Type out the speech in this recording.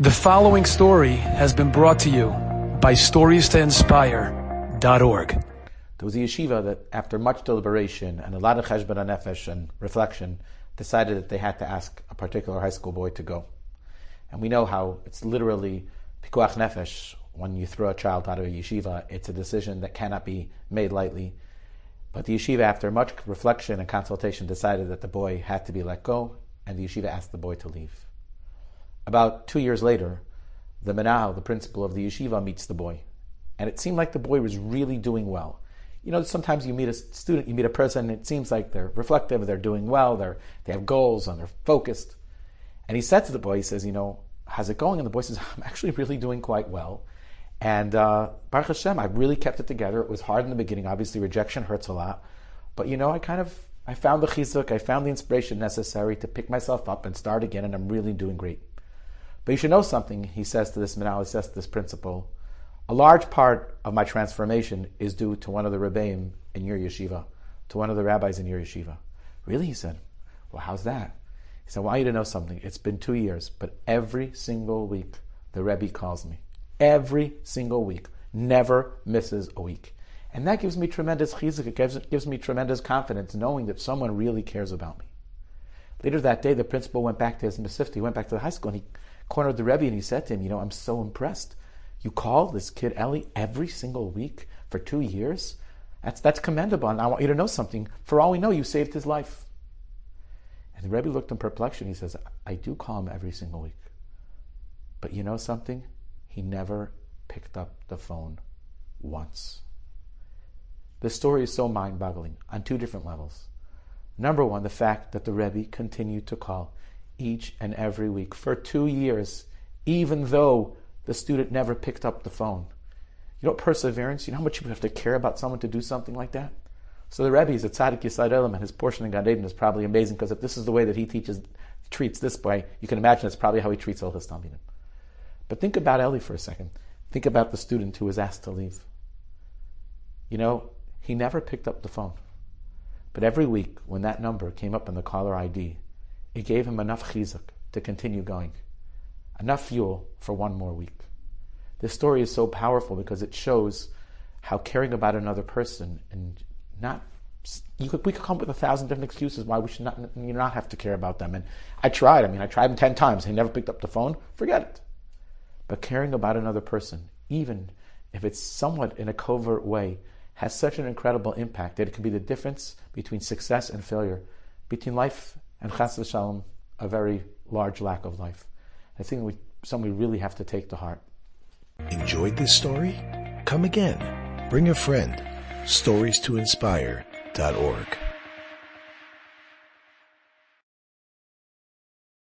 The following story has been brought to you by StoriesToInspire.org. There was a yeshiva that, after much deliberation and a lot of cheshbon nefesh and reflection, decided that they had to ask a particular high school boy to go. And we know how it's literally pikuach nefesh. When you throw a child out of a yeshiva, it's a decision that cannot be made lightly. But the yeshiva, after much reflection and consultation, decided that the boy had to be let go, and the yeshiva asked the boy to leave. About 2 years later, the menahel, the principal of the yeshiva, meets the boy. And it seemed like the boy was really doing well. You know, sometimes you meet a student, you meet a person, and it seems like they're reflective, they're doing well, they have goals, and they're focused. And he said to the boy, he says, how's it going? And the boy says, I'm actually really doing quite well. And Baruch Hashem, I really kept it together. It was hard in the beginning. Obviously, rejection hurts a lot. But I found the chizuk, I found the inspiration necessary to pick myself up and start again, and I'm really doing great. But you should know something, he says to this menahel, he says to this principal, a large part of my transformation is due to one of the rebbeim in your yeshiva, to one of the rabbis in your yeshiva. Really? He said. Well, how's that? He said, I want you to know something. It's been 2 years, but every single week the Rebbe calls me. Every single week. Never misses a week. And that gives me tremendous chizuk. It gives me tremendous confidence knowing that someone really cares about me. Later that day, the principal went back to his masifta. He went back to the high school and he cornered the Rebbe and he said to him, I'm so impressed. You call this kid Eli every single week for 2 years? That's commendable, and I want you to know something. For all we know, you saved his life. And the Rebbe looked in perplexity. He says, I do call him every single week. But you know something? He never picked up the phone once. This story is so mind-boggling on two different levels. Number one, the fact that the Rebbe continued to call each and every week for 2 years, even though the student never picked up the phone. Perseverance, you know how much you have to care about someone to do something like that? So the Rebbe is a tzaddik yisad elam, and his portion in Gan Eden is probably amazing, because if this is the way that he treats this way, you can imagine it's probably how he treats all his talmidim. But think about Eli for a second. Think about the student who was asked to leave. He never picked up the phone. But every week, when that number came up in the caller ID, it gave him enough chizuk to continue going. Enough fuel for one more week. This story is so powerful because it shows how caring about another person and we could come up with 1,000 different excuses why we should not have to care about them. And I tried them 10 times. He never picked up the phone. Forget it. But caring about another person, even if it's somewhat in a covert way, has such an incredible impact that it can be the difference between success and failure, between life and chas v'shalom, a very large lack of life. I think something we really have to take to heart. Enjoyed this story? Come again. Bring a friend. StoriesToInspire.org